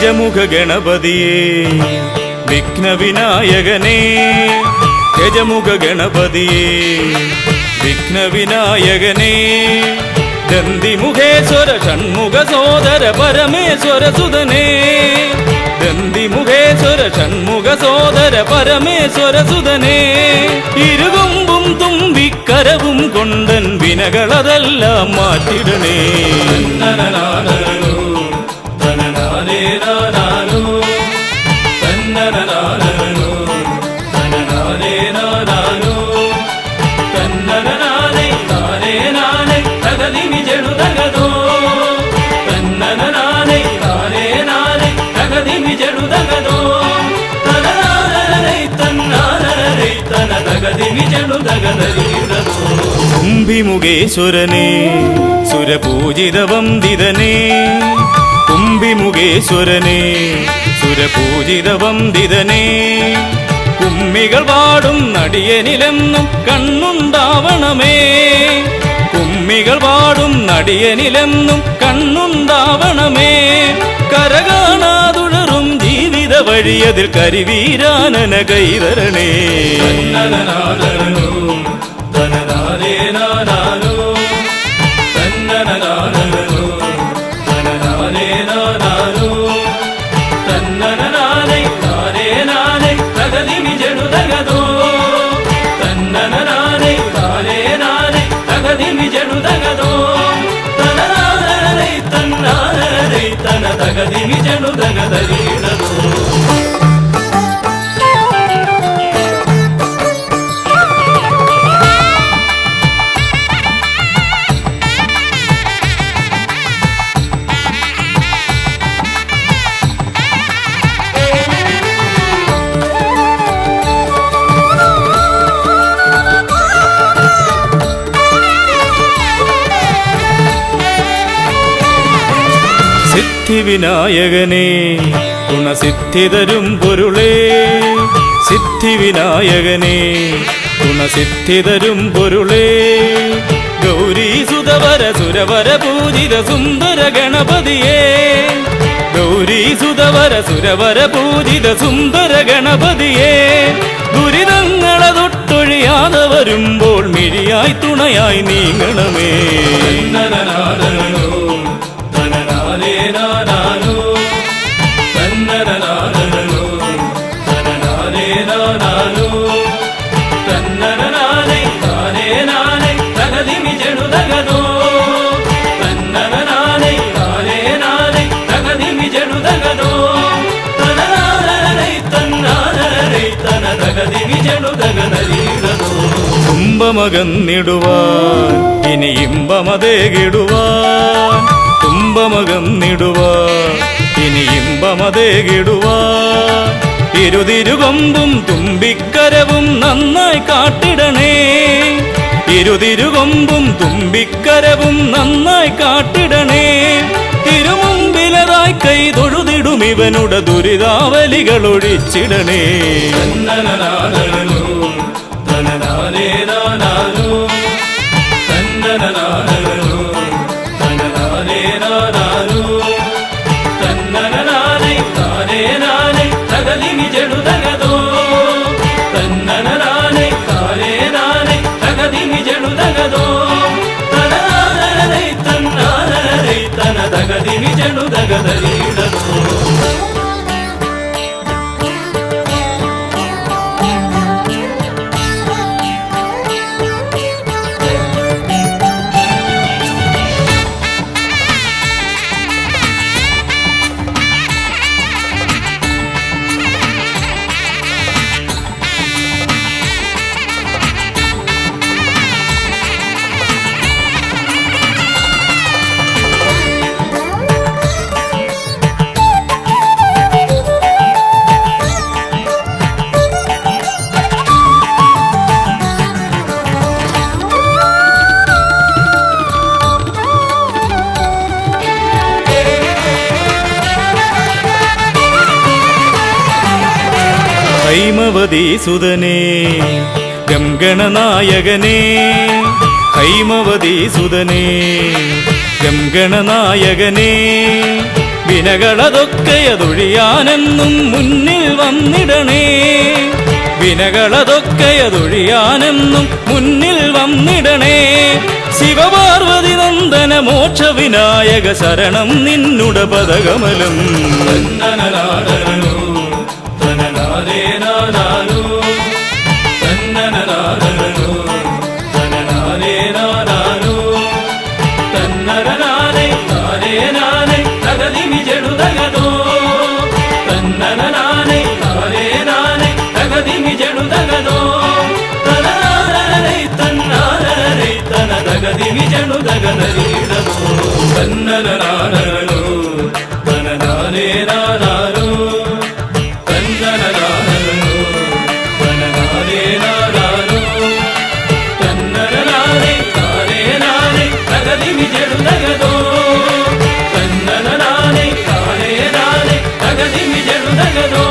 ഗജമുഖ ഗണപതിയേ വിഘ്നവിനായകനേ ഗജമുഖ ഗണപതിയേ വിഘ്നവിനായകനേ ദന്തിമുഖേശ്വര ഷൺമുഖ സോദര പരമേശ്വര സുതനേ ദന്തിമുഖേശ്വര ഷൺമുഖ സോദര പരമേശ്വര സുതനേ ഇരുകൊമ്പും തുമ്പിക്കരവും കൊണ്ടൻ വിനകളതെല്ലാം മാറ്റിടണേ കുംഭിമുഖേശ്വരനേ സുരപൂജിതവന്ദിതനേ കുംഭിമുഖേശ്വരനേ സുരപൂജിതവന്ദിതനേ കുമ്മികൾ പാടും നടിയനിലെന്നും കണ്ണുണ്ടാവണമേ കുമ്മികൾ പാടും നടിയനിലെന്നും കണ്ണുണ്ടാവണമേ കരകാണാതുഴറും ജീവിത വഴിയതിൽ കരിവീരാനന കൈതരണേ സിദ്ധിവിനായകനേ ഗുണസിദ്ധിതരും പൊരുളേ സിദ്ധിവിനായകനേ ഗുണസിദ്ധിതരും പൊരുളേ ഗൗരീസുതവര സുരവര പൂജിത സുന്ദര ഗണപതിയേ ഗൗരീസുതവര സുരവര പൂജിത സുന്ദര ഗണപതിയേ ദുരിതങ്ങളെ തൊട്ടൊഴിയാതെ വരുമ്പോൾ മിഴിയായി തുണയായി നീങ്ങണമേ തുമ്പമകന്നിടുവാൻ ഇനി ഇമ്പമതേകിടുവാൻ തുമ്പമകന്നിടുവാൻ ഇനി ഇമ്പമതേകിടുവാൻ ഇരുതിരുകൊമ്പും തുമ്പിക്കരവും നന്നായി കാട്ടിടണേ ഇരുതിരുകൊമ്പും തുമ്പിക്കരവും നന്നായി കാട്ടിടണേ തിരുമുമ്പിലതായി കൈ തൊഴുതിടും ഇവനുടെ ദുരിതാവലികൾ ഒഴിച്ചിടണേ ഹൈമവതി സുതനേ ഗംഗണനായകനേ ഹൈമവതി സുതനേ ഗംഗണനായകനേ വിനകളതൊക്കെയതൊഴിയാനെന്നും മുന്നിൽ വന്നിടണേ. വിനകളതൊക്കെയതൊഴിയാനെന്നും മുന്നിൽ വന്നിടണേ. ശിവപാർവതി നന്ദന മോക്ഷ വിനായക ശരണം നിന്നുട പദകമലം. തന്നനനാദനോ തനനാദേ നാദാനോ തന്നനനാദനോ തനനാദേ നാദാനോ തന്നനനാദേ നാദേ നാദേ തകതിമി ജടുതകതോ തന്നനനാദേ നാദേ നാദേ തകതിമി ജടുതകതോ തനനാദനരൈ തന്നാദനരൈ തന തകതിമി ജടുതകതരീടതോ തന്നനനാദനോ തനനാദേ നാദാനോ തന്നനനാദനോ തനനാദേ നാദാനോ തന്നനനാദേ നാദേ നാദേ തകതിമി ജടുതകതോ തന്നനനാദേ നാദേ നാദേ തകതിമി ജടുതകതോ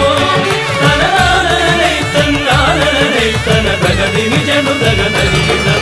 തനനാദനരൈ തന്നാദനരൈ തന തകതിമി ജടുതകതരീടതോ.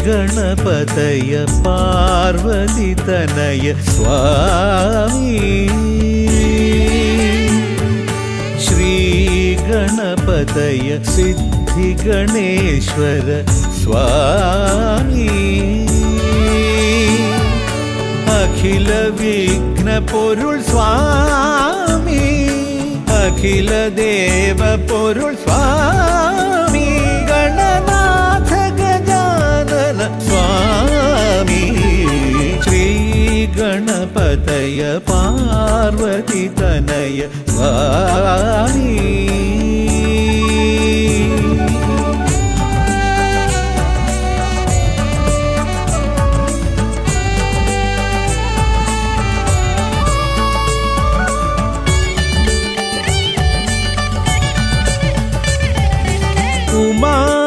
ഗണപതയ പാർവതി തനയ സ്വാമി. ശ്രീ ഗണപതയ സിദ്ധി ഗണേശ്വര സ്വാമി. അഖില വിഘ്ന പൊരുൾ സ്വാമി. അഖില ദേവ പൊരുൾ സ്വാമി. ഗണനാഥ ഗജാനന സ്വാമി. ശ്രീ ഗണപതയ പാർവതി തനയ സ്വാമി.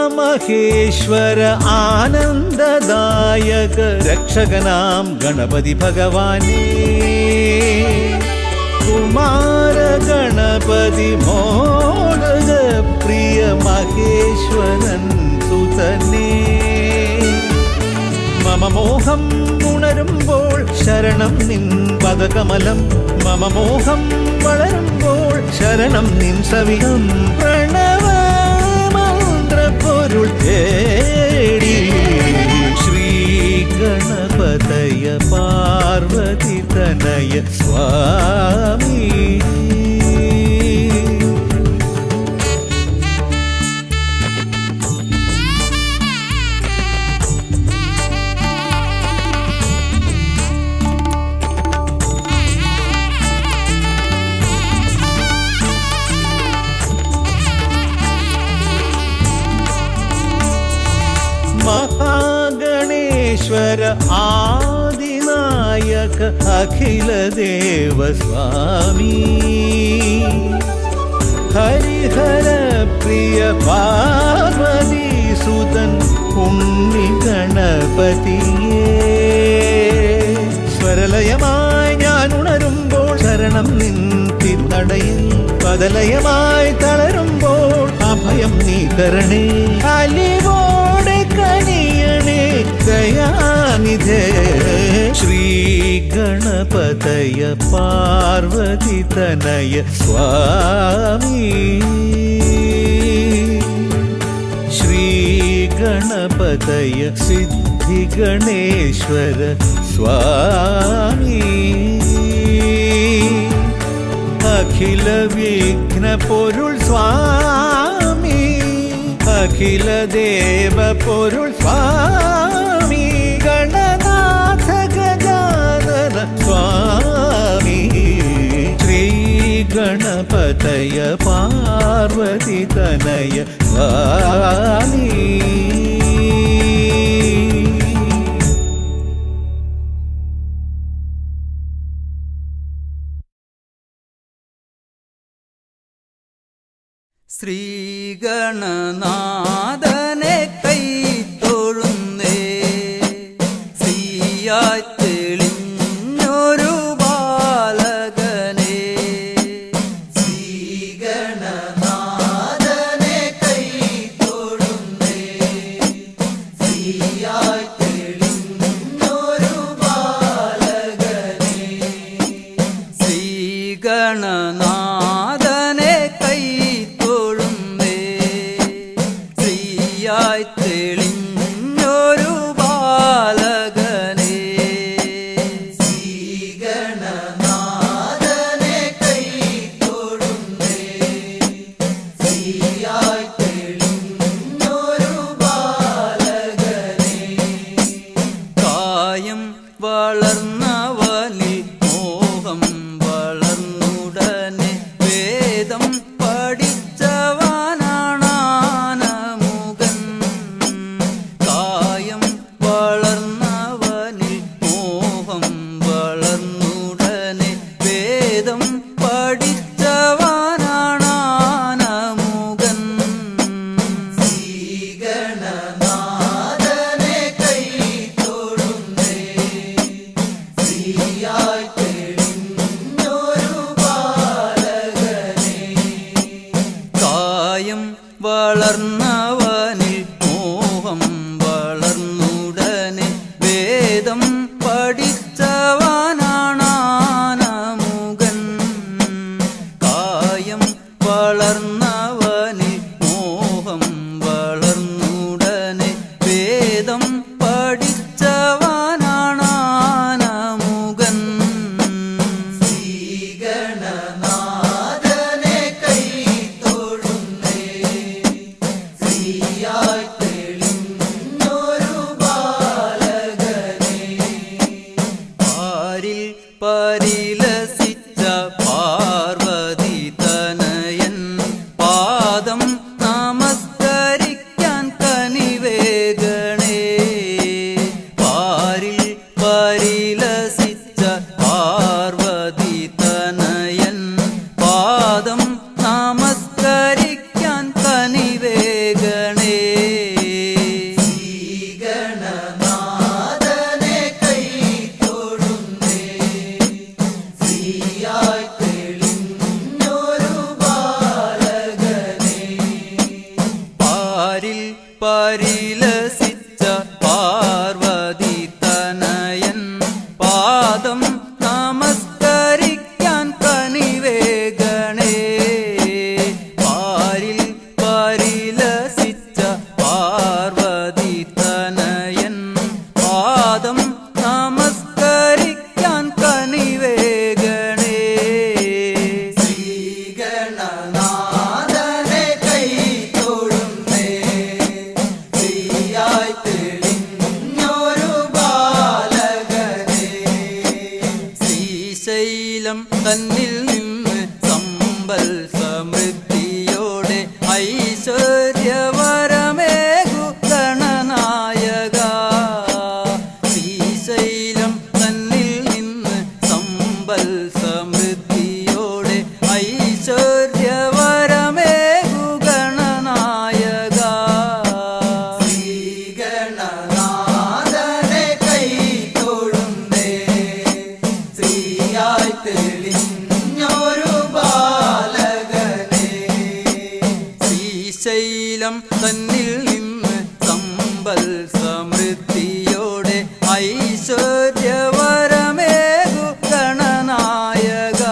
ഉമാമഹേശ്വര ആനന്ദദായക രക്ഷകനാം ഗണപതി ഭഗവാനേ. കുമാര ഗണപതി മോദക പ്രിയ മഹേശ്വരൻ സുതനേ. മമ മോഹം ഉണരുമ്പോൾ ശരണം നിൻ പദകമലം. മമ മോഹം വളരുമ്പോൾ ശരണം നിൻ സവിധം. പ്രണവ പൊരുൾ തേടി ശ്രീ ഗണപതയ പാർവതി തനയ സ്വാമി. മഹാഗണേശ്വര ആദിനായക അഖില ദേവ സ്വാമി. ഹരിഹര പ്രിയ പാർവതി സുതൻ ഉണ്ണി ഗണപതിയേ. സ്വരലയമായി ഞാൻ ഉണരുമ്പോൾ ശരണം നിൻ തിരുനടയിൽ. പദലയമായി തളരുമ്പോൾ അഭയം നീ തരണേ. അലിവോടെ കനിയണേ ദയാനിധേ. ശ്രീ ഗണപതയ പാർവതി തനയ സ്വാമി. ശ്രീ ഗണപതയ സിദ്ധി ഗണേശ്വര സ്വാമി. അഖില വിഘ്ന പൊരുൾ സ്വാമി. അഖില ദേവ പൊരുൾ സ്വാമി. ഗണനാഥ ഗജാനന സ്വാമി. ശ്രീ ഗണപതയ പാർവതി തനയ സ്വാമി. ശ്രീഗണനാഥനെ കൈത്തൊഴുന്നേ, ശ്രീയായി തെളിഞ്ഞൊരു ബാലകനെ. ശ്രീഗണനാഥനെ കൈത്തൊഴുന്നേ, ശ്രീയായി തെളിഞ്ഞൊരു ബാലകനെ. ശ്രീഗണനാഥനെ കൈത്തൊഴുന്നേ, ശ്രീയായി തെളിഞ്ഞൊരു ബാലകനെ. ശ്രീഗണനാഥനെ കൈത്തൊഴുന്നേ, ശ്രീയായി തെളിഞ്ഞൊരു ബാലകനെ. കായം വളർന്നവനിൽ മോഹം വളർന്നുടനെ, വേദം പഠിച്ചവനാണാനമുകൻ. കായം വളർന്നവനിൽ മോഹം വളർന്നുടനെ, വേദം പഠിച്ചവനാണാനമുകൻ. ശ്രീഗണനാഥനെ കൈത്തൊഴുന്നേ, ശ്രീയായി തെളിഞ്ഞൊരു ബാലകനെ. കായം വളർന്നവനിൽ മോഹം വളർന്നുടനെ, വേദം പഠിച്ചവനാണാനമുകൻ. കായം വളർന്നവനിൽ മോഹം വളർന്നുടനെ, വേദം പഠിച്ചവനാണാനമുകൻ. ശ്രീഗണനാഥനെ കൈത്തൊഴുന്നേ, ശ്രീയായി തെളിഞ്ഞൊരു ബാലകനെ. പാരിൽ പരിലസിച്ച പാർവതി തനയൻ, പാദം നമസ്കരിക്കാൻ കനിവേഗണേ. പാരിൽ പരിലസിച്ച പാർവതി തനയൻ, പാദം നമസ്കരിക്കാൻ കനിവേഗണേ. ശ്രീഗണനാഥനെ കൈത്തൊഴുന്നേ, ശ്രീയായി തെളിഞ്ഞൊരു ബാലകനെ. പാരിൽ പരിലസിച്ച പാർവതി തനയൻ, പാദം നമസ്കരിക്കാൻ കനിവേഗണേ. പാരിൽ പരിലസിച്ച പാർവതി തനയൻ, പാദം നമസ്കരിക്കാൻ കനിവേഗണേ. ശ്രീഗണനാഥനെ കൈത്തൊഴുന്നേ, ശ്രീയായി തെളിഞ്ഞൊരു ബാലകനെ. ശ്രീശൈലം തന്നിൽ നിന്ന് സമ്പൽ സമൃദ്ധിയോടെ, ഐശ്വര്യവരമേകു ഗണനായക. ശ്രീശൈലം തന്നിൽ നിന്ന് സമ്പൽ സമൃദ്ധിയോടെ, ഐശ്വര്യവരമേകു ഗണനായക. ശ്രീഗണനാഥനെ കൈത്തൊഴുന്നേ, ശ്രീയായി തെളിഞ്ഞൊരു ബാലകനെ. ശ്രീശൈലം തന്നിൽ നിന്ന് സമ്പൽ സമൃദ്ധിയോടെ, ഐശ്വര്യവരമേകു ഗണനായക.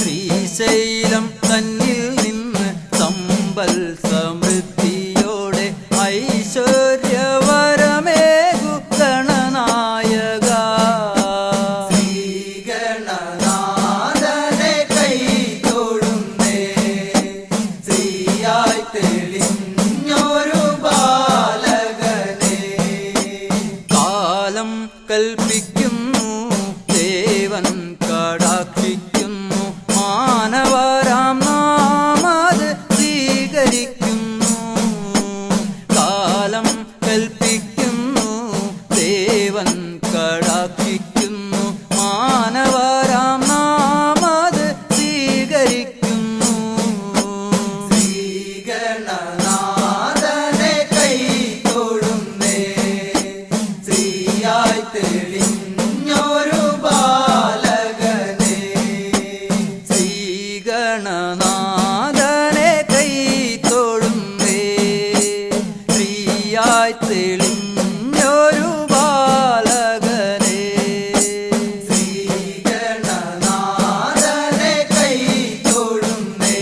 ശ്രീശൈലം തന്നിൽ നിന്ന് സമ്പൽ സമൃദ്ധിയോടെ, ഐശ്വര്യവരമേകു ഗണനായക. ശ്രീഗണനാഥനെ കൈത്തൊഴുന്നേ, ശ്രീയായി തെളിഞ്ഞൊരു ബാലകനെ. കാലം കൽപ്പിക്കുന്നു, ദേവൻ കടാക്ഷിക്കുന്നു, മാനവരാം നാമത് സ്വീകരിക്കുന്നു. കാലം കൽപ്പിക്കുന്നു, ദേവൻ കടാക്ഷിക്കുന്നു, മാനവരാം നാമത് സ്വീകരിക്കുന്നു. ശ്രീയായി തെളിഞ്ഞൊരു ബാലകനെ ശ്രീഗണനാഥനെ കൈ തൊഴുന്നേ ശ്രീയായി തെളിഞ്ഞൊരു ബാലകനെ ശ്രീഗണനാഥനെ കൈ തൊഴുന്നേ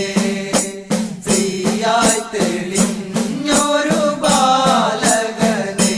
ശ്രീയായി തെളിഞ്ഞൊരു ബാലകനെ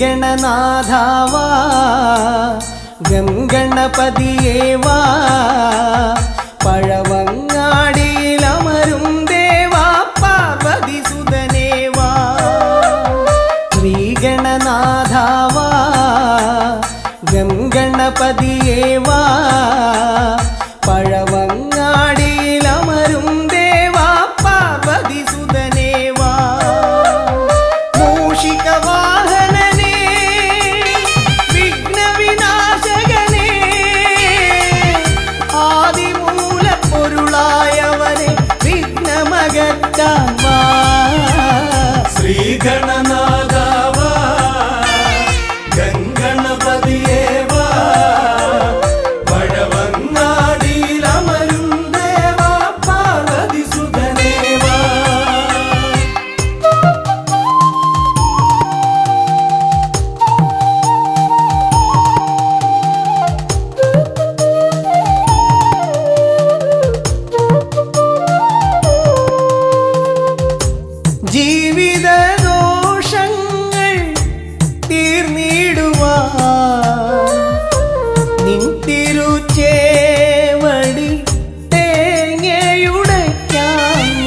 ശ്രീഗണനാഥാവാ ഗംഗണപതിയേവാ പഴവങ്ങാടിയിലമരും ദേവാ പാർവതി സുതനേവാ ശ്രീഗണനാഥാവാ ഗംഗണപതിയേവാ പഴവങ്ങാടിയിലമരും ദേവാ പാർവതി സുതനേവാ മൂഷികവാഹനനേ വിഘ്നവിനാശകനേ ആദിമൂലപ്പൊരുളായവനെ വിഘ്നമകറ്റാൻ വാ ശ്രീഗണനാഥാവാ ഗംഗണപതിയേവാ പഴവങ്ങാടിയിലമരും ദേവാ പാർവതി സുതനേവാ ജീവിതദോഷങ്ങൾ തീർന്നിടുവാൻ നിൻ തിരുച്ചേവടി തേങ്ങയുടയ്ക്കാൻ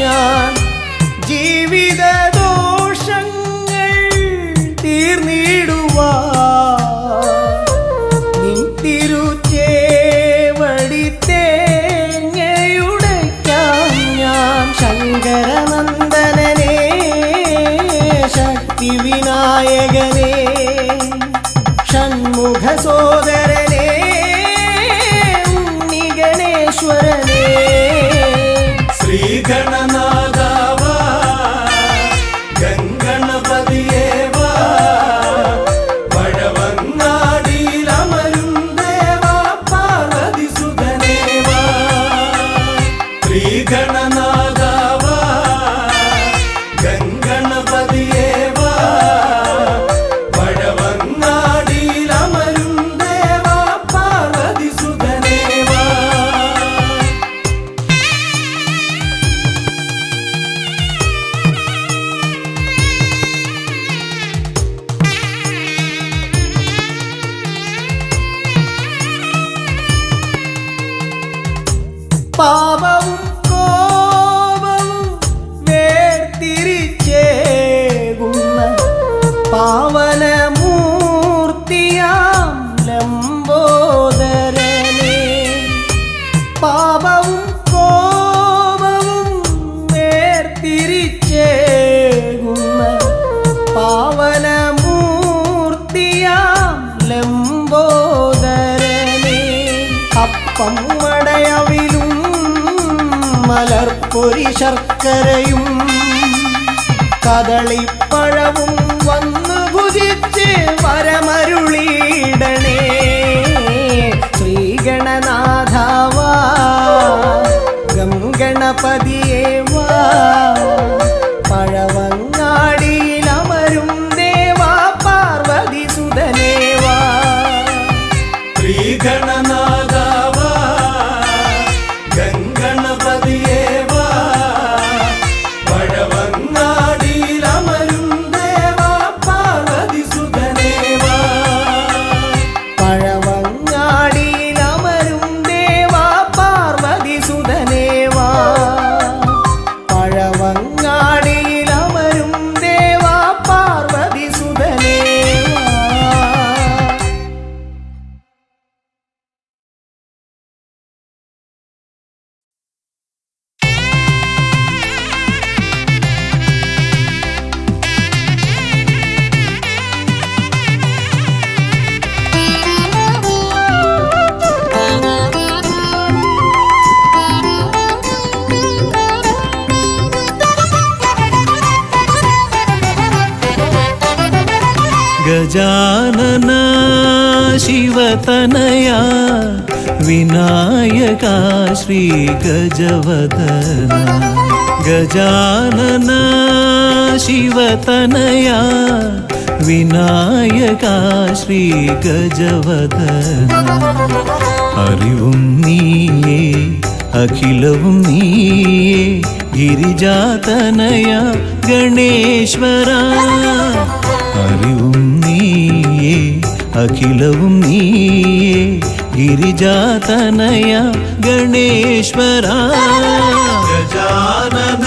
ഞാൻ ജീവിതദോഷങ്ങൾ തീർന്നിടുവാൻ നിൻ തിരുച്ചേവടി തേങ്ങയുടയ്ക്കാൻ ഞാൻ ശങ്കരനന്ദനനേ ശക്തി വിനായകനേ ഷൺമുഖ സോദരനേ ഉണ്ണി ഗണേശ്വരനേ ശ്രീഗണനാഥാവാ ഗംഗണപതിയേവാ പഴവങ്ങാടിയിലമരും ദേവാ പാർവതി സുതനേവാ ശ്രീഗണനാഥാവാ ഗംഗണപതിയേവാ പഴവങ്ങാടിയിലമരും ദേവാ പാർവതി സുതനേവാ പാപവും കോപവും വേർതിരിച്ചേകുന്ന പാവനമൂർത്തിയാം ലംബോദരനേ പാപവും കോപവും വേർതിരിച്ചേകുന്ന പാവനമൂർത്തിയാം ലംബോദരനേ അപ്പം മടയവിലും മലർപ്പൊരി ശർക്കരയും കദളിപ്പഴവും വന്നു ഭുജിച്ച് വരമരുളിയിടണേ ശ്രീഗണനാഥാവാ ഗംഗണപതിയേവാ പഴവങ്ങാടിയിലമരും ദേവാ പാർവതി സുതനേവാ ശ്രീഗണനാഥാവാ ഗംഗണപതിയേവാ പഴവങ്ങാടിയിലമരും ദേവാ പാർവതി സുതനേവാ പഴവങ്ങാടിയിലമരും ദേവാ പാർവതി സുതനേവാ പഴവങ്ങാടിയിലമരും ദേവാ പാർവതി സുതനേവാ ഗജാനന ശിവതനയ വിനായക ശ്രീ ഗജവദന ഗജാനന ശിവതനയ വിനായക ശ്രീ ഗജവദന അറിവും നീയേ അഖിലവും നീയേ ഗിരിജാതനയ ഗണേശ്വര അറിവും നീയേ അഖിലവും നീയേ ഗിരിജാതനയ ഗണേശ്വര ഗജാനന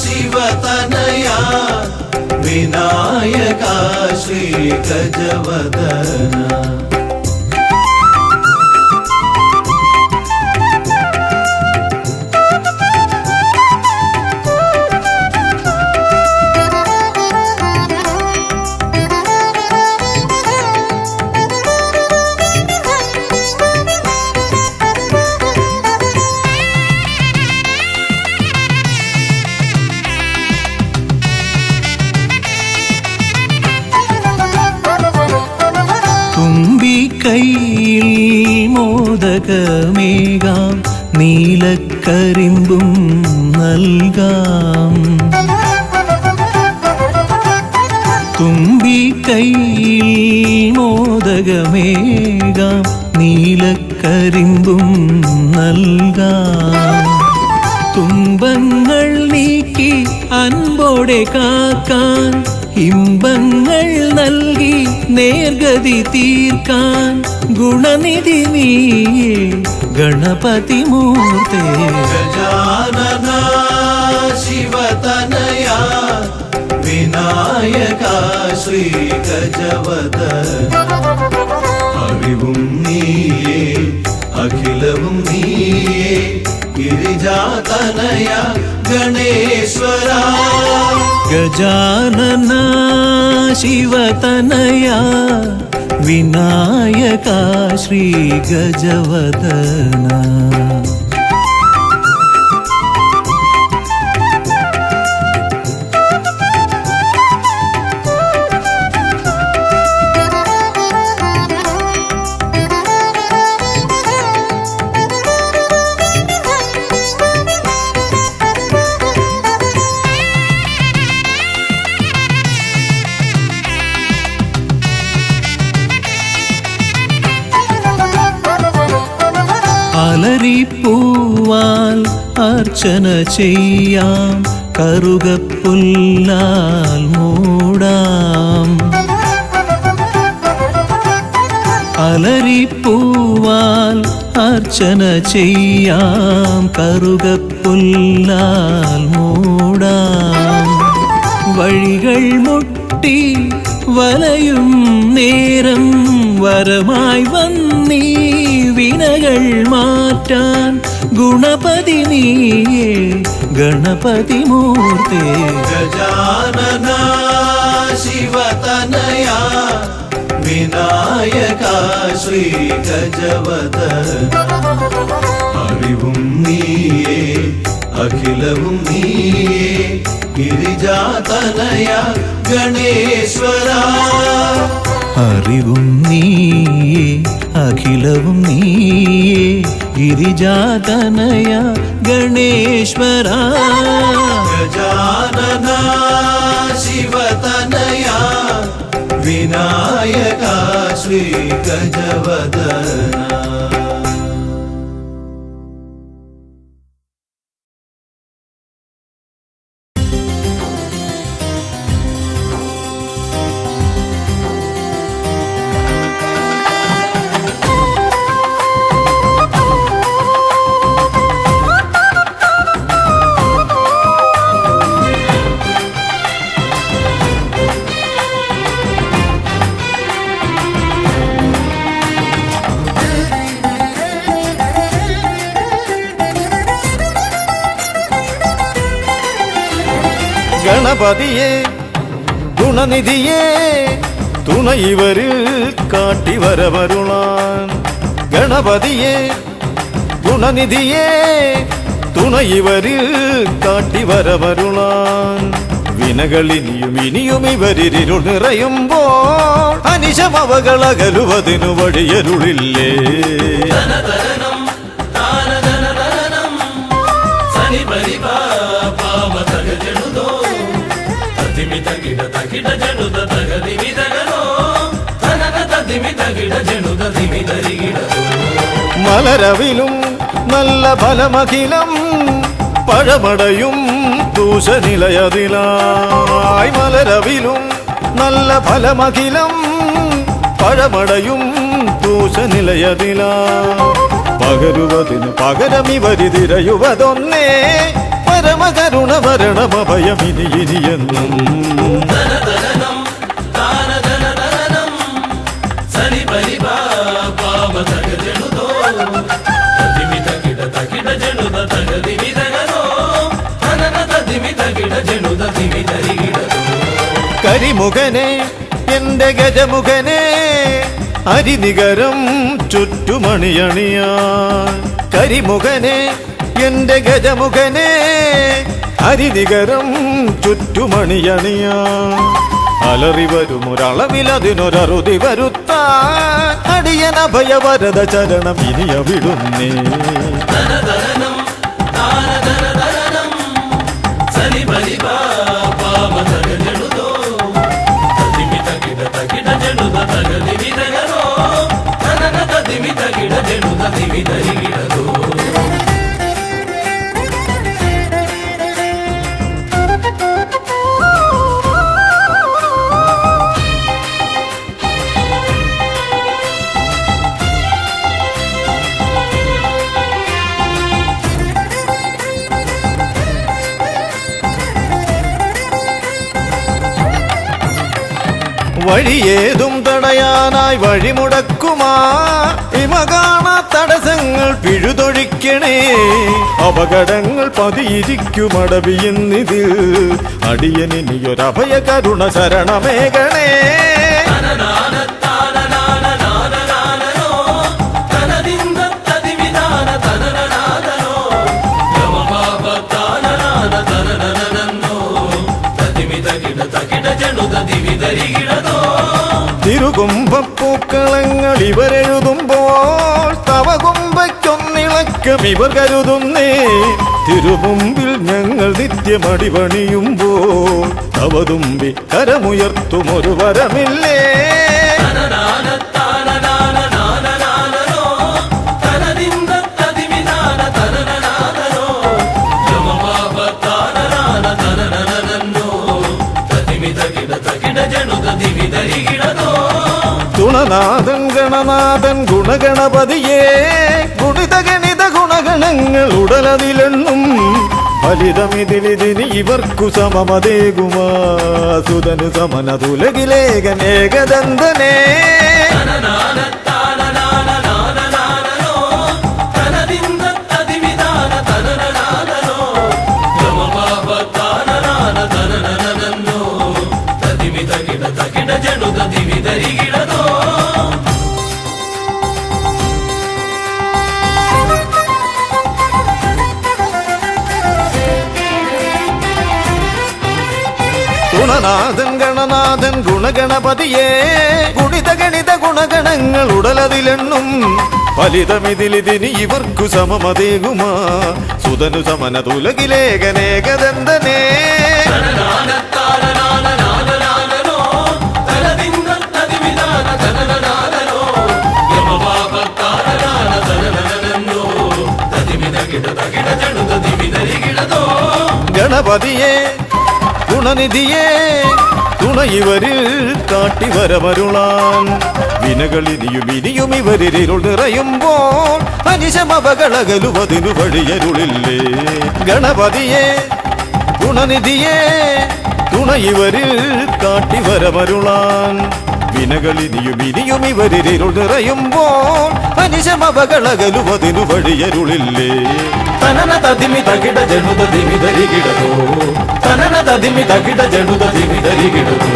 ശിവതനയ വിനായക ശ്രീ ഗജവദന തുമ്പിക്കൈയിൽ മോദകമേകാം നീലക്കരിമ്പും നൽകാം തുമ്പിക്കൈയിൽ മോദകമേകാം നീലക്കരിമ്പും നൽകാം തുമ്പങ്ങൾ നീക്കി അൻപോടെ കാക്കാൻ ഇമ്പങ്ങൾ നൽകി നേർഗതി തീർക്കാൻ ഗുണനിധി നീയേ ഗണപതി മൂർത്തേ ഗജാനന ശിവതനയ വിനായക ശ്രീ ഗജവദന അറിവും നീയേ അഖിലവും നീയേ ഗിരിജാതനയ ഗണേശ്വര ഗജാനന ശിവതനയ വിനായക ശ്രീ ഗജവദന അലരിപ്പൂവാൽ അർച്ചന ചെയ്യാം കറുകപ്പുല്ലാൽ മൂടാം അലരിപ്പൂവാൽ അർച്ചന ചെയ്യാം കറുകപ്പുല്ലാൽ മൂടാം വഴികൾ മുട്ടി വലയും നേരം വരമായി വന്നീ വിനകൾ മാറ്റാൻ ഗുണപതി നീയേ ഗണപതി മൂർത്തേ ഗജാനന ശിവതനയ വിനായക ശ്രീ ഗജവദന അറിവും നീയേ അഖിലവും നീയേ ഗിരിജാതനയ ഗണേശ്വര അറിവും നീയേ അഖിലവും നീയേ ഗിരിജാതനയ ഗണേശ്വര ഗജാനന ശിവതനയ വിനായക ശ്രീ ഗജവദന ഗണപതിയെ ഗുണനിധിയെ തുണ ഇവരിൽ കാട്ടി വരവരുളാൻ ഗണപതിയെ ഗുണനിധിയെ തുണ ഇവരിൽ കാട്ടി വരവരുളാൻ വിനകളിനിയും ഇനിയും ഇവരിരുൾ നിറയുമ്പോൾ അനിശമവകളകലുവതിനു വഴിയരുളില്ലേ. മലരവിലും നല്ല ഫലമഖിലം പഴമടയും ദൂഷനിലയതിലായി. മലരവിലും നല്ല ഫലമഖിലം പഴമടയും ദൂഷനിലയതിലാ. പകരുവതിനു പകരമിവരിതിരയുവതൊന്നേ പരമകരുണ വരണമഭയമിനി ഇനിയെന്നും. കരിമുഖനെ എന്റെ ഗജമുഖനെ അരിനികരം ചുറ്റുമണിയണിയാൻ. കരിമുഖനെ എന്റെ ഗജമുഖനെ അരിനികരം ചുറ്റുമണിയണിയാൻ. അലറി വരുമൊരളവിലതിനൊരറുതി വരുത്താൻ അടിയനഭയവരദ ചരണം ഇനിയ വിടുന്നേ. വഴിയേതും തടയാനായി വഴിമുടക്കുമാ ഇമ കാണാ തടസ്സങ്ങൾ പിഴുതൊഴിക്കണേ. അപകടങ്ങൾ പതിയിരിക്കുമടവിയെന്നിതിൽ അടിയനിയൊരഭയ കരുണ ശരണമേകണേ. തിരുകുംഭപ്പൂക്കളങ്ങൾ ഇവരെഴുതുമ്പോൾ തവകുംഭയ്ക്കൊന്നിളക്കം ഇവർ കരുതുന്നേ. തിരുമുമ്പിൽ ഞങ്ങൾ നിത്യമടിപണിയുമ്പോൾ തവതുമ്പി കരമുയർത്തുമൊരു വരമില്ലേ. ഗുണനാഥൻ ഗണനാഥൻ ഗുണഗണപതിയേ ഗുണിത ഗണിത ഗുണഗണങ്ങൾ ഉടലതിലെണ്ണും. ഫലിതമിതിലിതിന് ഇവർക്കു സമമതേകുമാ സുതനു സമനതുലകിലേകനേകദന്തനേ. ഗുണനാഥൻ ഗണനാഥൻ ഗുണഗണപതിയേ ഗുണിത ഗണിത ഗുണഗണങ്ങൾ ഉടലതിലെണ്ണും. ഫലിതമിതിലിതിന് ഇവർക്കു സമമതേകുമാ സുതനു സമനതുലകിലേകനേകദന്തനേ. ഗണപതിയേ ഗുണനിധിയേ തുണയിവരിൽ കാട്ടിവരമരുളാൻ. വിനകളിനിയും ഇനിയും ഇവരിരുൾ നിറയുമ്പോൾ അനിശമവകളകലുവതിനു വഴിയരുളില്ലേ. ഗണപതിയേ ഗുണനിധിയേ തുണയിവരിൽ കാട്ടിവരമരുളാൻ. വിനകളിനിയും ഇനിയും ഇവരിരുൾ നിറയുമ്പോൾ അനിശമവകളകലുവതിനു വഴിയരുളില്ലേ. തനന തതിമി തകിട ജനുത ദിമി ധരികിടതോ തനന തതിമി തകിട ജനുത ദിമി ധരികിടതോ.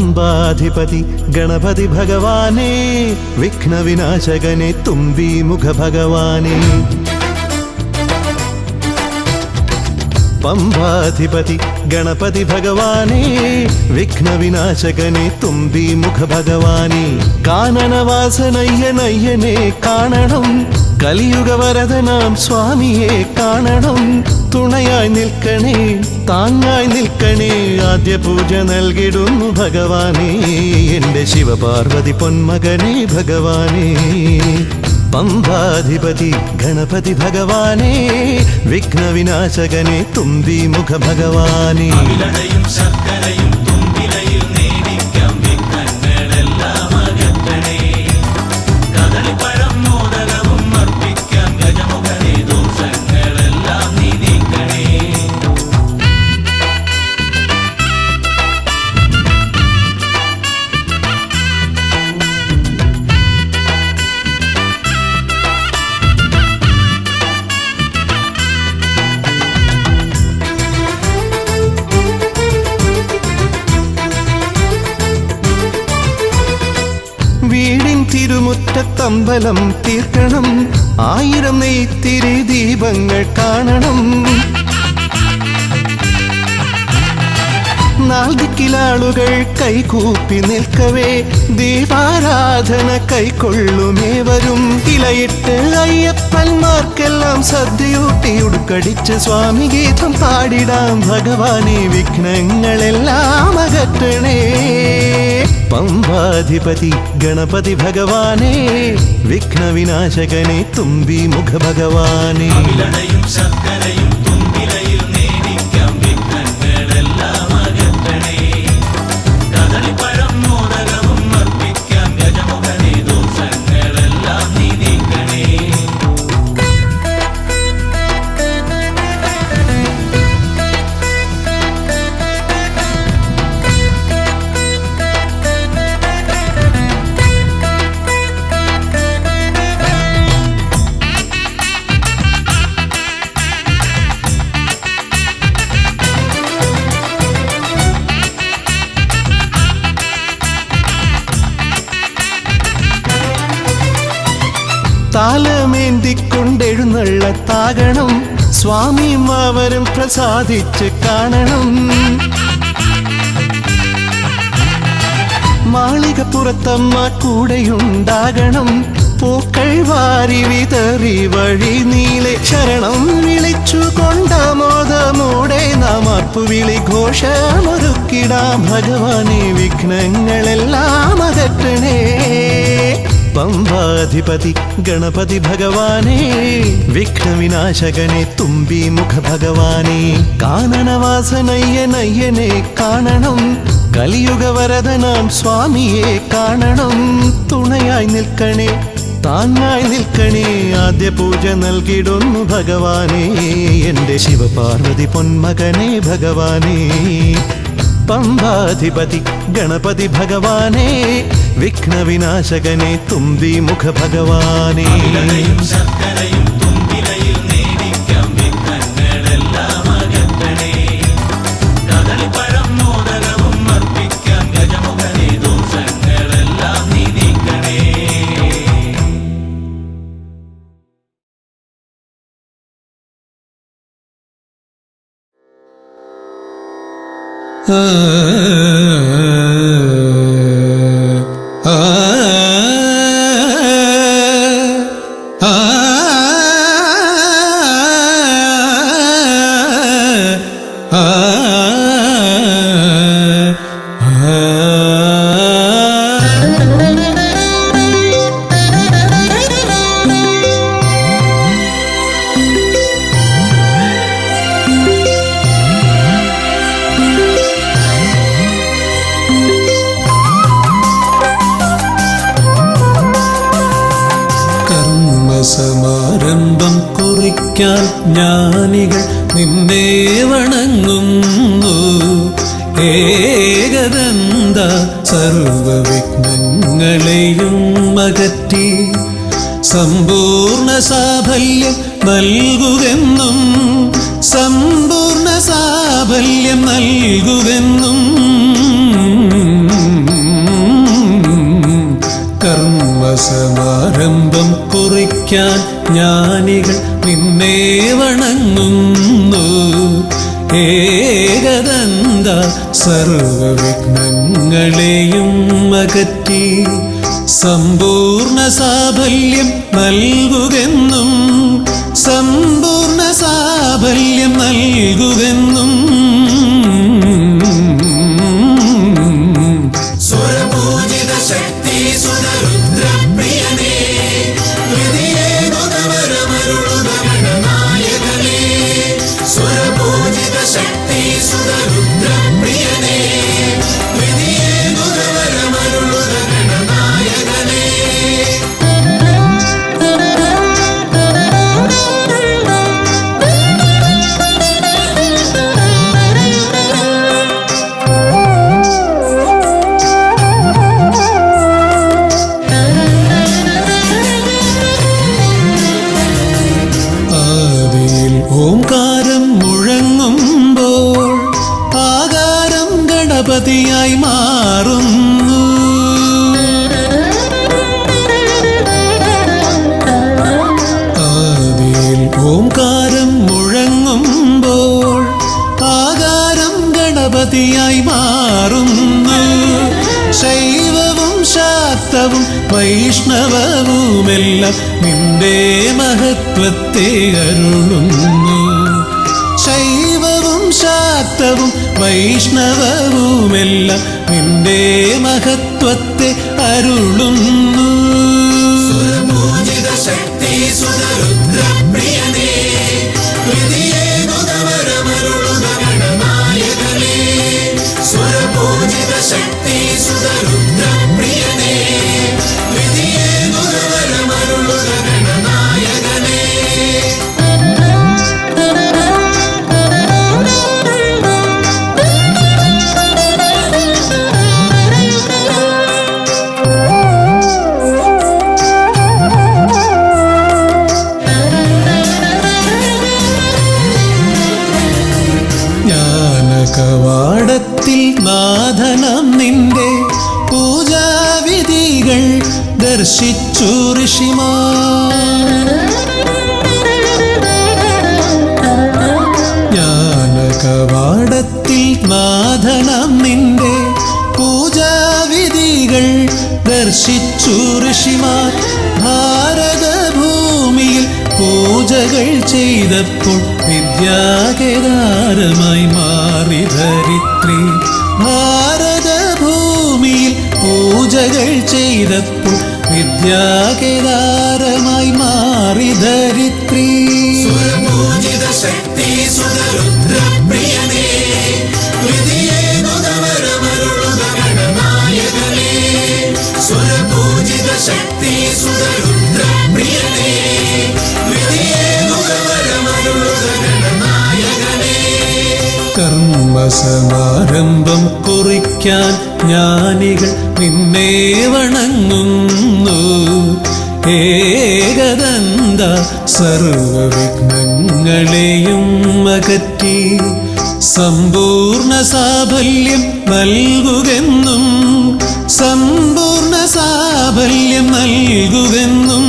പമ്പാധിപതി ഗണപതി ഭഗവാനേ വിഘ്നവിനാശകനെ തുമ്പി മുഖ ഭഗവാനേ പമ്പാധിപതി ഗണപതി ഭഗവാനേ വിഘ്നവിനാശകനെ തുമ്പി മുഖ ഭഗവാനേ കാനനവാസനയ്യനയ്യനെ കാണണം കലിയുഗവരദനാം സ്വാമിയെ കാണണം തുണയായി നിൽക്കണേ താങ്ങായി നിൽക്കണേ ആദ്യ പൂജ നൽകിടുന്നു ഭഗവാനേ എൻ്റെ ശിവപാർവതി പൊന്മകനെ ഭഗവാനേ പമ്പാധിപതി ഗണപതി ഭഗവാനേ വിഘ്നവിനാശകനെ തുമ്പി മുഖ ഭഗവാനേ വീടിൻ തിരുമുറ്റത്തമ്പലം തീർക്കണം 1000 നെയ്ത്തിരി ദീപങ്ങൾ കാണണം നാൽദിക്കിലാളുകൾ കൈകൂപ്പി നിൽക്കവേ ദീപാരാധന കൈക്കൊള്ളുമേവരും ഇലയിട്ട് അയ്യപ്പന്മാർക്കെല്ലാം സദ്യയൂട്ടി ഉടുക്കടിച്ച് സ്വാമി ഗീതം പാടിടാം ഭഗവാനെ വിഘ്നങ്ങളെല്ലാം അകറ്റണേ പമ്പാധിപതി ഗണപതി ഭഗവാനേ വിഘ്നവിനാശകനെ തുമ്പി മുഖ ഭഗവാനേ താലമേന്തിക്കൊണ്ടെഴുന്നള്ളത്താകണം സ്വാമിമാവരും പ്രസാദിച്ച് കാണണം മാളികപ്പുറത്തമ്മ കൂടെയുണ്ടാകണം പൂക്കൾ വാരി വിതറി വഴി നീളെ ശരണം വിളിച്ചു കൊണ്ടാമോദമോടെ നാം അർപ്പുവിളി ഘോഷമൊരുക്കിടാം ഭഗവാനെ വിഘ്നങ്ങളെല്ലാം അകറ്റണേ പമ്പാധിപതി ഗണപതി ഭഗവാനേ വിഘ്നവിനാശകനെ തുമ്പി മുഖ ഭഗവാനേ കാനനവാസനയ്യനയ്യനെ കാണണം കലിയുഗവരദനാം സ്വാമിയെ കാണണം തുണയായി നിൽക്കണേ താങ്ങായി നിൽക്കണേ ആദ്യ പൂജ നൽകിടുന്നു ഭഗവാനേ എൻ്റെ ശിവപാർവതി പൊന്മകനെ ഭഗവാനേ പമ്പാധിപതി ഗണപതി ഭഗവാനേ വിഘ്നവിനാശകനെ തുമ്പി മുഖ ഭഗവാനേ സമാരംഭം കുറിക്കാൻ ജ്ഞാനികൾ നിന്നെ വണങ്ങുന്നു ഏകദന്ത സർവവിഘ്നങ്ങളെയും അകറ്റി സമ്പൂർണ്ണ സാഫല്യം നൽകുകെന്നും സമ്പൂർണ്ണ സാഫല്യം നൽകുകെന്നും കർമ്മസമാരംഭം കുറിക്കാൻ ജ്ഞാനികൾ നിന്നെ വണങ്ങുന്നു. ഏകദന്ത സർവവിഘ്നങ്ങളെയും അകറ്റി സമ്പൂർണ്ണ സാഫല്യം നൽകുകെന്നും സമ്പൂർണ്ണ സാഫല്യം നൽകുകെന്നും സ്വരപൂജിത ശക്തി സുതരുദ്രപ്രിയനേ ഹൃദയേ ഗുണവരമരുളുക ഗണനായകനേ. സ്വരപൂജിത ശക്തി സുതരുദ്രപ്രിയനേ ഹൃദയേ ഗുണവരമരുളുക ഗണനായകനേ. ആദിയിൽ ഓംകാരം മുഴങ്ങുമ്പോൾ ആകാരം ഗണപതിയായി മാറുന്നു. ആദിയിൽ ഓംകാരം മുഴങ്ങുമ്പോൾ ആകാരം ഗണപതിയായി മാറുന്നു. ശൈവവും ശാക്തവും വൈഷ്ണവവുമെല്ലാം നിന്റെ മഹത്വത്തെ അരുളുന്നു. ശൈവവും ശാക്തവും വൈഷ്ണവവുമെല്ലാം നിന്റെ മഹത്വത്തെ അരുളുന്നു. സ്വരപൂജിത ശക്തി സുതരുദ്രപ്രിയനേ ഹൃദയേ ഗുണവരമരുളുക ഗണനായകനേ. സ്വരപൂജിത ശക്തി സുതരുദ്രപ്രിയനേ ഹൃദയേ ഗുണവരമരുളുക ഗണനായകനേ. ജ്ഞാനകവാടത്തിൽ നാഥനം നിന്റെ പൂജാവിധികൾ ദർശിച്ചു ഋഷിമാർ. ജ്ഞാനകവാടത്തിൽ നാഥനം നിന്റെ പൂജാവിധികൾ ദർശിച്ചു ഋഷിമാർ. ഭാരതഭൂമിയിൽ പൂജകൾ ചെയ്തപ്പോൾ വിദ്യാകേദാരമായി മാറി ധരിത്രി. ഭാരതഭൂമിയിൽ പൂജകൾ ചെയ്തപ്പോൾ വിദ്യാകേദാരമായി മാറി ധരിത്രി. സ്വരപൂജിത ശക്തി സുതരുദ്രപ്രിയനേ ഹൃദയേ ഗുണവരമരുളുക ഗണനായകനേ. സ്വരപൂജിത ശക്തി സുതരുദ്രപ്രിയനേ ഹൃദയേ ഗുണവരമരുളുക ഗണനായകനേ. കർമ്മസമാരംഭം കുറിക്കാൻ ജ്ഞാനികൾ നിന്നെ വണങ്ങുന്നു. ഏകദന്ത സർവവിഘ്നങ്ങളെയും അകറ്റി സമ്പൂർണ്ണ സാഫല്യം നൽകുകെന്നും സമ്പൂർണ്ണ സാഫല്യം നൽകുകെന്നും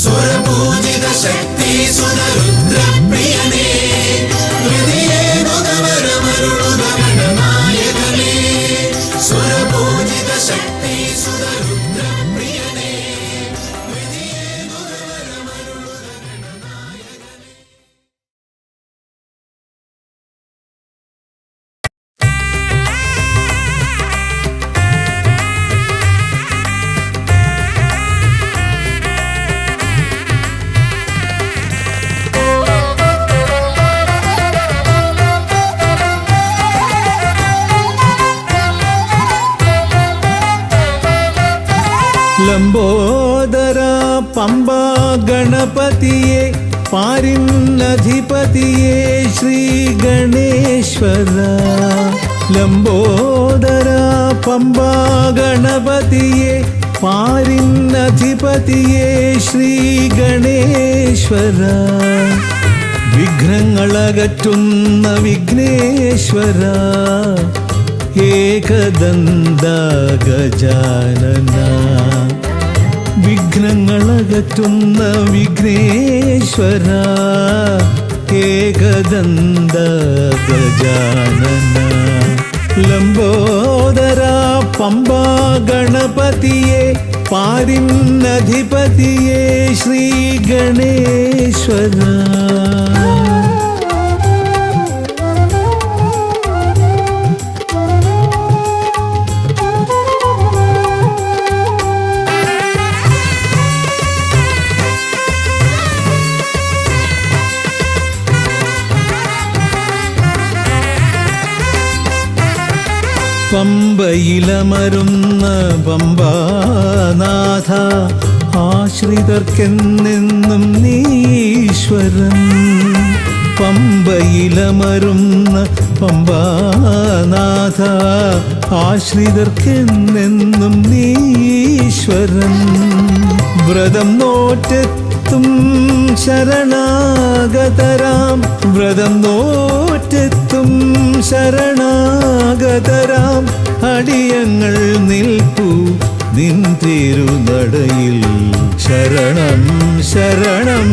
സ്വരപൂജിത ശക്തി സുതരുദ്രപ്രിയനേ ഹൃദയേ ഗുണവരമരുളുക ഗണനായകനേ. സ്വരപൂജിത ശക്തി സുതരുദ്രപ്രിയനേ ഹൃദയേ ഗുണവരമരുളുക ഗണനായകനേ. ലംബോദര പമ്പ ഗണപതിയെ പാരിന്നധിപതിയെ ശ്രീ ഗണേശ്വര. ലംബോദര പമ്പ ഗണപതിയെ പാരിന്നധിപതിയെ ശ്രീ ഗണേശ്വര. വിഘ്നങ്ങളകറ്റുന്ന വിഘ്നേശ്വര. ഏകദന്ത ഗജാനന വിഘ്നങ്ങളകറ്റുന്ന വിഘ്നേശ്വര ഏകദന്ത ഗജാനന ലംബോദര പമ്പാ ഗണപതിയെ പാരിന്നധിപതിയെ ശ്രീ ഗണേശ്വര പമ്പയിലമരുന്ന പമ്പാനാഥ ആശ്രിതർക്കെന്നെന്നും നീശ്വരൻ പമ്പയിലമരുന്ന പമ്പാനാഥ ആശ്രിതർക്കെന്നെന്നും നീശ്വരൻ വ്രതം നോറ്റെത്തും ശരണാഗതരാം വ്രതം നോറ്റെത്തും ശരണാഗതരാം അടിയങ്ങൾ നിൽപ്പു നിൻ തിരുനടയിൽ ശരണം ശരണം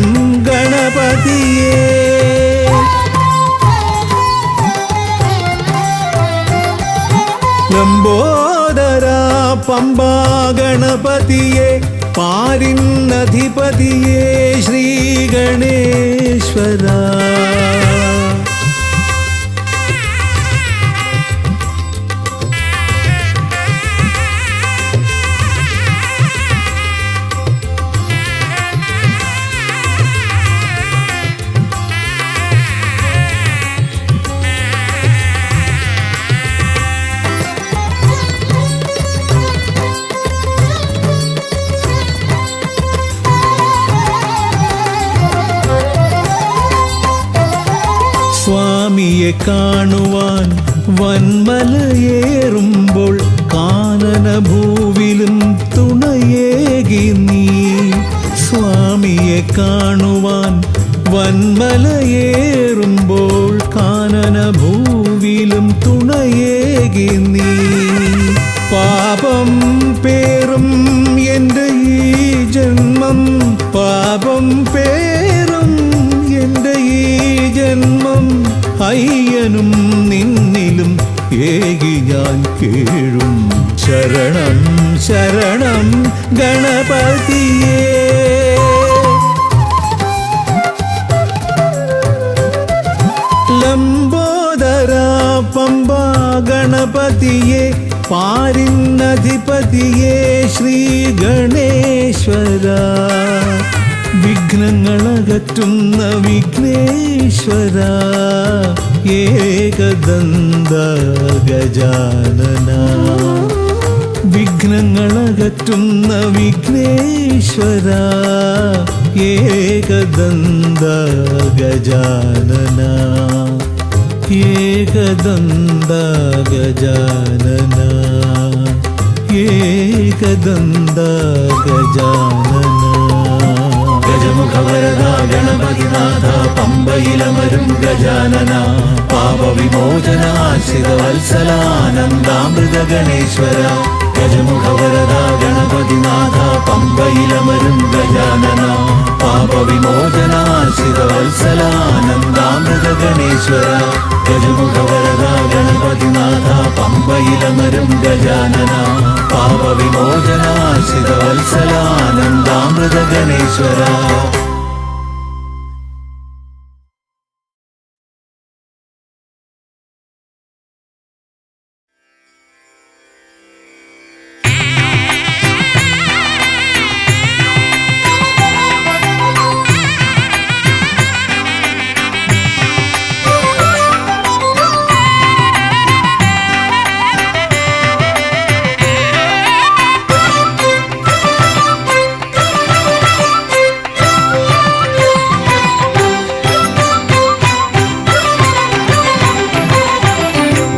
ഗണപതിയേ ലംബോദര പമ്പാ ഗണപതിയെ പാരിന്നധിപതിയെ ശ്രീ ഗണേശ്വര സ്വാമിയെ കാണുവാൻ വന്മലയേറുമ്പോൾ കാനനഭൂവിലും തുണയേകി നീ സ്വാമിയെ കാണുവാൻ വന്മലയേറുമ്പോൾ കാനനഭൂവിലും തുണയേകി നീ പാപം പേറും എൻ്റെ ഈ ജന്മം പാപം പേറും എൻ്റെ ഈ ജന്മം അയ്യനും നിന്നിലും ഏകി ഞാൻ കേഴും ശരണം ശരണം ഗണപതിയേ ലംബോദര പമ്പാ ഗണപതിയെ പാരിന്നധിപതിയെ ശ്രീ ഗണേശ്വര വിഘ്നങ്ങളകറ്റുന്ന വിഘ്നേശ്വര ഏകദന്ത ഗജാനന വിഘ്നങ്ങളകറ്റുന്ന വിഘ്നേശ്വര ഏകദന്ത ഗജാനന ഏകദന്ത ഗജാനന ഏകദന്ത ഗജാനന ഗജമുഖവരദ ഗണപതിനാഥ പമ്പയിലമരും ഗജാനന പാപവിമോചന ആശ്രിതവത്സലാനന്ദാമൃത ഗണേശ്വര ഗജമുഖവരദ ഗണപതിനാഥ പമ്പയിലമരും ഗജാനന പാപവിമോചന ആശ്രിതവത്സലാനന്ദാമൃത ഗണേശ്വര ഗജമുഖവരദ ഗണപതിനാഥ പമ്പയിലമരും ഗജാനന പാപവിമോചന ആശ്രിതവത്സലാനന്ദാമൃത ഗണേശ്വര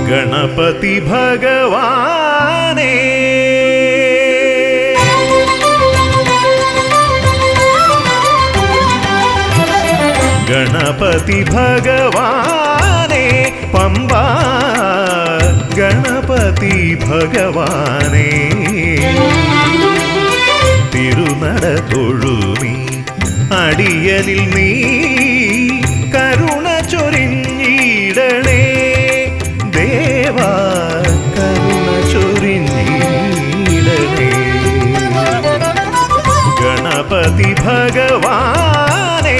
ഗണപതി ഭഗവാനേ ഗണപതി ഭഗവാനേ പമ്പാ ഗണപതി ഗണപതി ഭഗവാനേ തിരുനട തൊഴുമീ അടിയനിൽ നീ കരുണ ചൊരിഞ്ഞിടണേ ദേവാ കരുണ ചൊരിഞ്ഞിടണേ ഗണപതി ഭഗവാനേ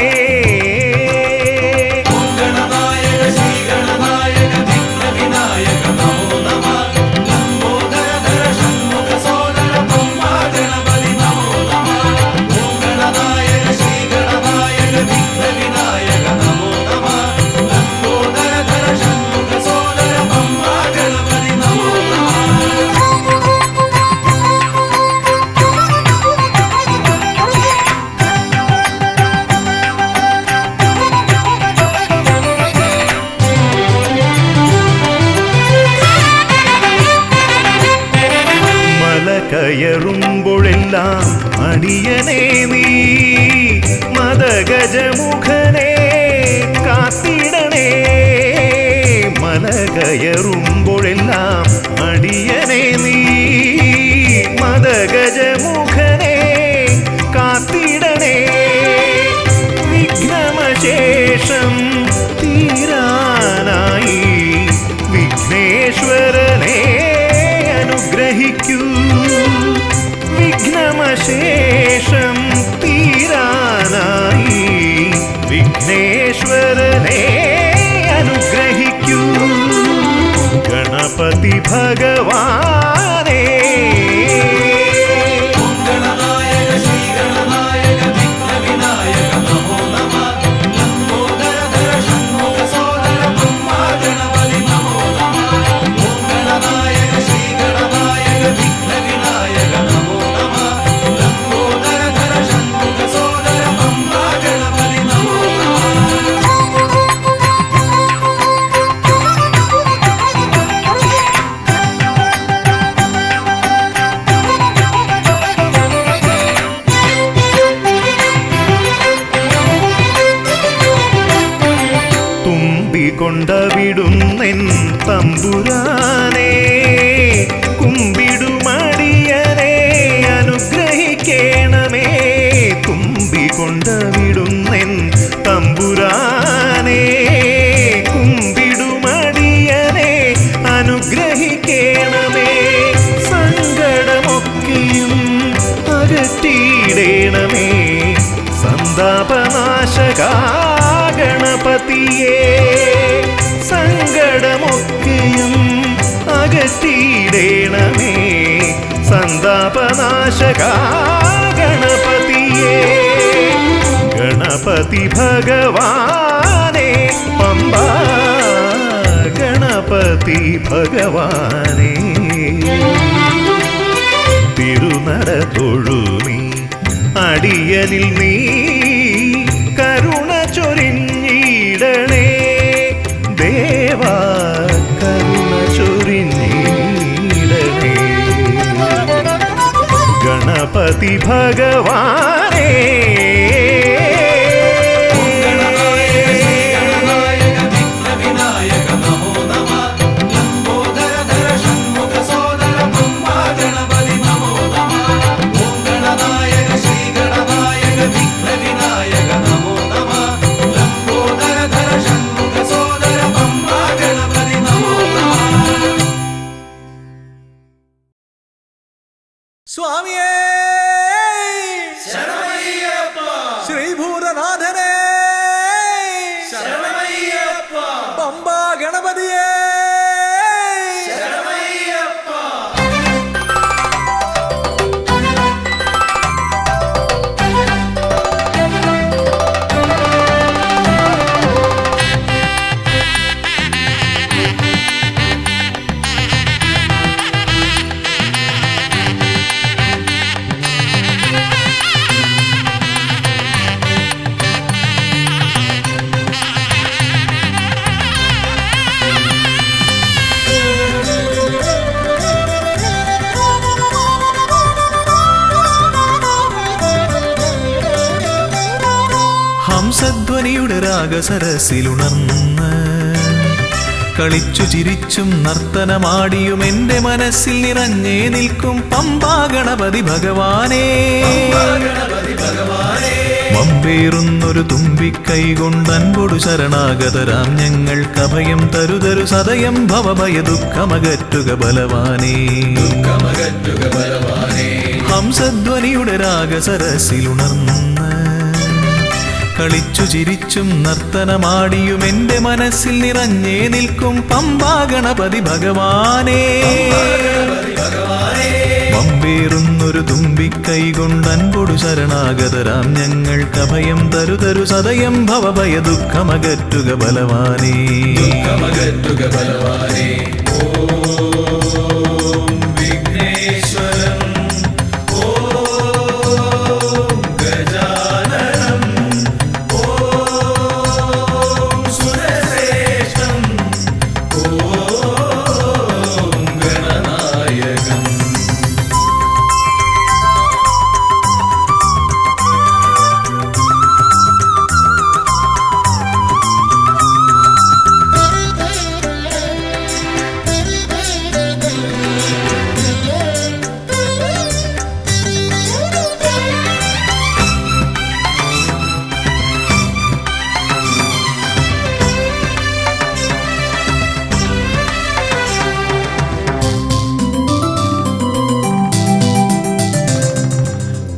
കയറുമ്പോഴെല്ലാം അടിയനേ നീ മദഗജമുഖനെ കാത്തിടണേ മല കയറുമ്പോഴെല്ലാം അടിയനേ നീ മദഗജമുഖനെ കാത്തിടണേ വിഘ്നമശേഷം തീരാനായി വിഘ്നേശ്വരനെ അനുഗ്രഹിക്കൂ വിഘ്നമശേഷം തീരാനായി വിഘ്നേശ്വരനെ അനുഗ്രഹിക്കൂ ഗണപതി ഭഗവാനേ കൊണ്ടവിടുന്നെൻ തമ്പുരാനെ കുമ്പിടുമടിയനെ അനുഗ്രഹിക്കണമേ കുമ്പികൊണ്ടവിടുന്നെൻ തമ്പുരാനെ കുമ്പിടുമടിയനെ അനുഗ്രഹിക്കണമേ സങ്കടമൊക്കെയും അകറ്റിയിടണമേ സന്താപനാശകാ ഗണപതിയേ സങ്കടമൊക്കെയും അകറ്റിയിടണമേ സന്താപനാശകാ ഗണപതിയേ ഗണപതി ഭഗവാനേ പമ്പാ ഗണപതി ഭഗവാനേ തിരുനട തൊഴുമീ അടിയനിൽ നീ കരുണ ചൊരിഞ്ഞിടണേ ദേവാ കരുണ ചൊരിഞ്ഞിടണേ ഗണപതി ഭഗവാനേ സ്വാമിയേ ശരണമയ്യപ്പ ശ്രീഭൂതനാഥനെ ശരണമയ്യപ്പ പമ്പാ ഗണപതിയേ ശരണമയ്യപ്പ ഹംസധ്വനിയുടെ രാഗസരസിലുണർന്ന് കളിച്ചു ചിരിച്ചും നർത്തനമാടിയും എൻ്റെ മനസ്സിൽ നിറഞ്ഞേ നിൽക്കും പമ്പാ ഗണപതി ഭഗവാനേ. വമ്പേറുന്നൊരു തുമ്പിക്കൈ കൊണ്ടൻപൊടു ശരണാഗതരാം ഞങ്ങൾക്കഭയം തരുതരു സദയം ഭവഭയ ദുഃഖമകറ്റുക ബലവാനേ. ഹംസധ്വനിയുടെ രാഗസരസിലുണർന്ന് കളിച്ചു ചിരിച്ചും നർത്തനമാടിയും എൻ്റെ മനസ്സിൽ നിറഞ്ഞേ നിൽക്കും പമ്പാ ഗണപതി ഭഗവാനേ. വമ്പേറുന്നൊരു തുമ്പിക്കൈ കൊണ്ടൻപൊടു ശരണാഗതരാം ഞങ്ങൾക്കഭയം തരുതരു സദയം ഭവഭയ ദുഃഖമകറ്റുക ബലവാനേ.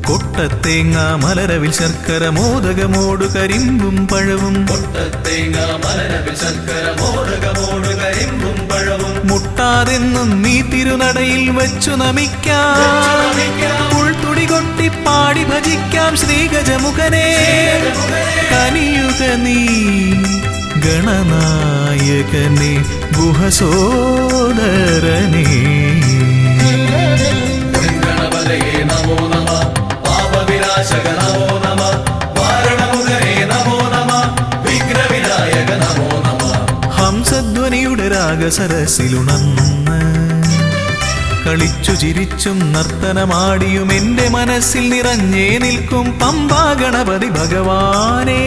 കൊട്ടത്തേങ്ങ മലരവിൽ ശർക്കര മോദകമോടു കരിമ്പും പഴവും മുട്ടാതെന്നും നീ തിരുനടയിൽ വെച്ചു നമിക്കാം. ഉൾത്തുടി കൊട്ടി പാടി ഭജിക്കാം ശ്രീഗജമുഖനെ. കനിയുക നീ ഗണനായകനെ ഗുഹസോദരനെ. ഹംസധ്വനിയുടെ രാഗസരസിലുണർന്ന് കളിച്ചു ചിരിച്ചും നർത്തനമാടിയും എൻ്റെ മനസ്സിൽ നിറഞ്ഞേ നിൽക്കും പമ്പാ ഗണപതി ഭഗവാനേ.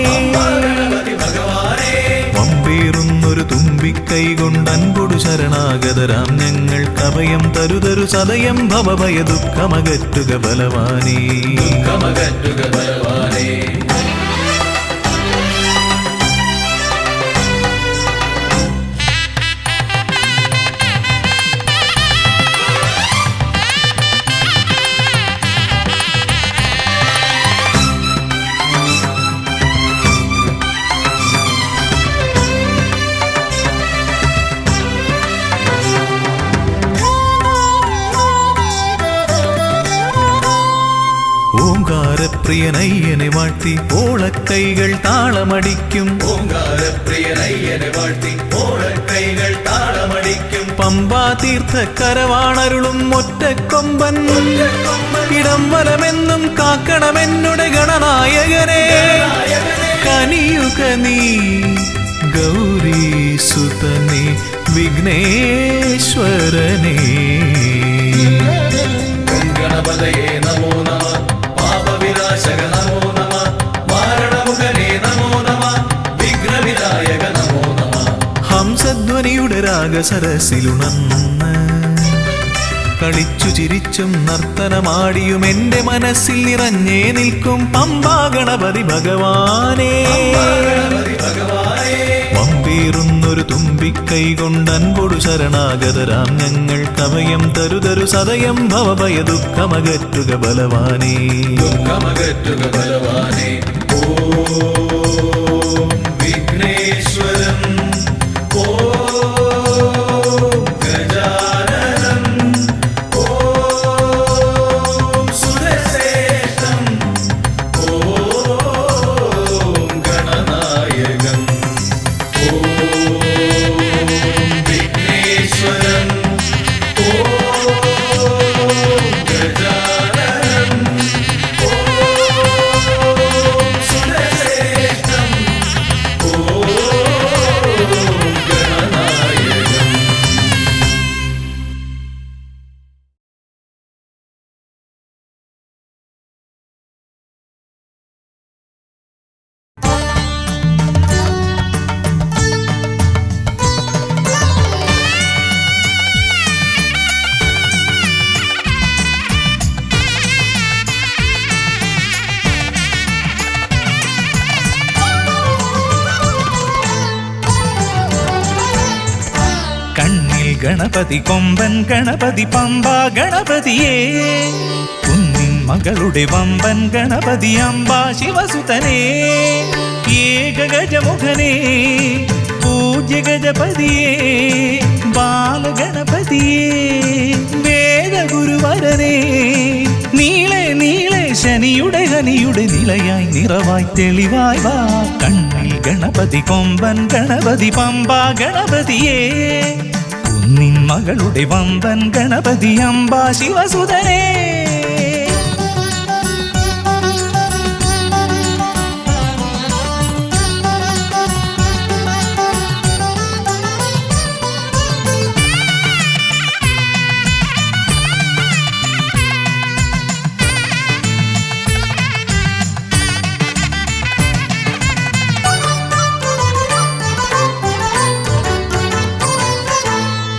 വമ്പേറുന്നൊരു തുമ്പിക്കൈ കൊണ്ടൻപൊടു ശരണാഗതരാം ഞങ്ങൾക്കഭയം തരുതരു സദയം ഭവഭയ ദുഃഖമകറ്റുക ബലവാനേ. ഓംകാരപ്രിയനയ്യനെ വാഴ്ത്തി ഓളക്കൈകൾ താളമടിക്കും. പമ്പാ തീർത്ഥക്കരവാണരുളും ഒറ്റക്കൊമ്പൻ. ഇടം വലമെന്നും കാക്കണമെന്നുടെ ഗണനായകനെ. കനിയുക നീ ഗൗരീസുതനെ വിഘ്നേശ്വരനെ. ഹംസധ്വനിയുടെ രാഗസരസിലുണർന്ന് കളിച്ചു ചിരിച്ചും നർത്തനമാടിയും എൻ്റെ മനസ്സിൽ നിറഞ്ഞേ നിൽക്കും പമ്പാ ഗണപതി ഭഗവാനേ. വമ്പേറുന്നൊരു തുമ്പിക്കൈ കൊണ്ടൻപൊടു ശരണാഗതരാം ഞങ്ങൾക്കഭയം തരുതരു സദയം ഭവഭയ ദുഃഖമകറ്റുക ബലവാനേ. വിഘ്നേശ്വരം ഗണപതി കൊമ്പൻ ഗണപതി പമ്പ ഗണപതിയേ കുന്നിൻ മകളുടെ വമ്പൻ ഗണപതി അംബ ശിവസുതനേ ഏകഗജമുഖനേ പൂജ്യ ഗജപതിയേ ബാലഗണപതിയേ വേദഗുരുവരനേ നീളെ നീളെ ശനിയുടെ ഹനിയുടെ നിലയായി നിറവായി തെളിവായി വാ കണ്ണിൽ ഗണപതി കൊമ്പൻ ഗണപതി പമ്പ ഗണപതിയേ കുന്നിൻ മകളുടെ വമ്പൻ ഗണപതി അംബ ശിവസുതനേ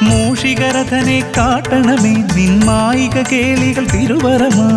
മൂഷികരഥനെ കാട്ടണമേ നിന്മായിക കേളികൾ തിരുവരമാ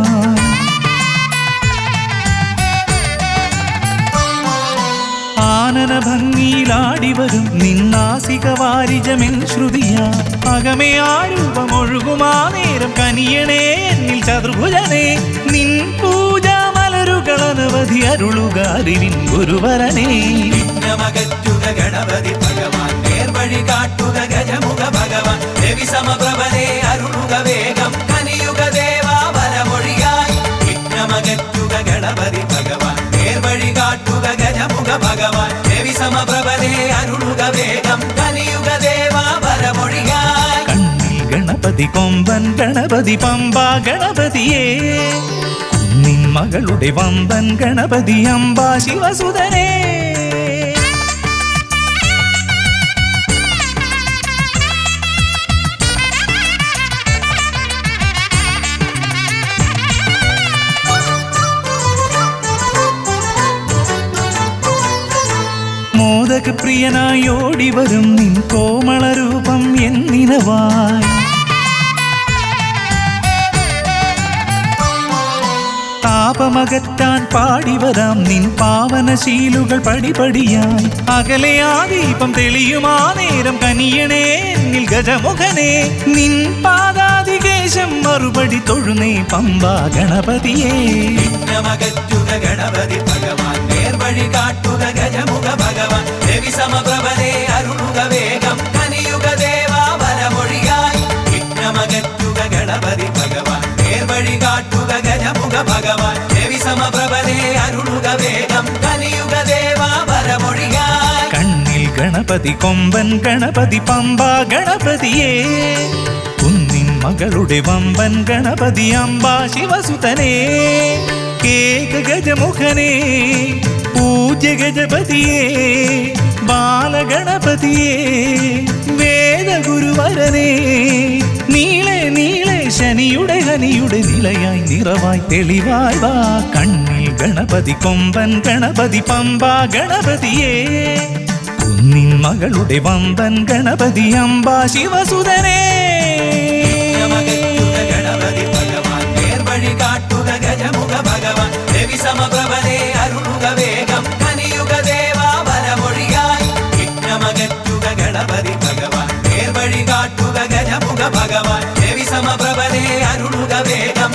ആനന ഭംഗിയിലാടിവരും നിന്നാസിക വാരിജമെൻ ശ്രുതിയാ അകമേ ആരൂപമൊഴുകുമാ നേരം കനിയണേ എന്നിൽ ചതുർഭുജനേ നിൻ പൂജാ മലരുകൾ അനവധി അരുളുക അറിവിൻ ഗുരുവരനേ വിഘ്നമകറ്റുക ഗണപതി ഭഗവാൻ നേർവഴി കാട്ടുക ഗജമുഖ ഭഗവാൻ രവി സമപ്രഭനെ അരുളുക വേഗം കനിയുക ദേവാ വരമൊഴിയായി വിഘ്നമകറ്റുക ഗണപതി ഭഗവാൻ നേർവഴി കാട്ടുക ഗജമുഖ ഭഗവാൻ രവി സമപ്രഭനെ അരുളുക വേഗം കനിയുക ദേവാ വരമൊഴിയായി കണ്ണിൽ ഗണപതി കൊമ്പൻ ഗണപതി പമ്പ ഗണപതിയേ കുന്നിൻ മകളുടെ വമ്പൻ ഗണപതി അംബ ശിവസുതനേ പ്രിയനായി ഓടിവരും നിൻ കോമളരൂപം എന്നിനവായി താപമകറ്റാൻ പാടിവരാം നിൻ പാവനശീലുകൾ പടിപടിയായി അകലെ ആ ദീപം തെളിയുമാ നേരം കനിയണേ എന്നിൽ ഗജമുഖനേ നിൻ പാദാതികേശം മറുപടി തൊഴുന്നേ പമ്പ ഗണപതിയേ വിഘ്നമകറ്റുക ഗണപതി ഭഗവാൻ നേർവഴി കാട്ടുക ഗജമുഖ ഭഗവാൻ രവി സമപ്രഭനെ അരുളുക വേഗം കനിയുക ദേവാ വരമൊഴിയായി വിഘ്നമകറ്റുക ഗണപതി ഭഗവാൻ നേർവഴി കാട്ടുക ഗജമുഖ ഭഗവാൻ രവി സമപ്രഭനെ അരുളുക വേഗം കനിയുക ദേവാ വരമൊഴിയായി കണ്ണിൽ ഗണപതി കൊമ്പൻ ഗണപതി പമ്പ ഗണപതിയേ കുന്നിൻ മകളുടെ വമ്പൻ ഗണപതി അംബ ശിവസുതനേ ഏകഗജമുഖനേ പൂജ്യ ഗജപതിയേ ബാലഗണപതിയേ വേദഗുരുവരനേ നീളെ നീളെ ശനിയുടെ ഹനിയുടെ നിലയായി നിറവായി തെളിവായി വാ കണ്ണിൽ ഗണപതി കൊമ്പൻ ഗണപതി പമ്പ ഗണപതിയേ കുന്നിൻ മകളുടെ വമ്പൻ ഗണപതി അംബ ശിവസുതനേ ഗണപതി ഭഗവാൻ നേർവഴി കാട്ടുക ഗജമുഖ ഭഗവാൻ രവി സമപ്രഭനെ അരുളുക വേഗം കനിയുക ദേവാ വരമൊഴിയായി വിഘ്നമകറ്റുക ഗണപതി ഭഗവാൻ നേർവഴി കാട്ടുക ഗജമുഖ ഭഗവാൻ രവി സമപ്രഭനെ അരുളുക വേഗം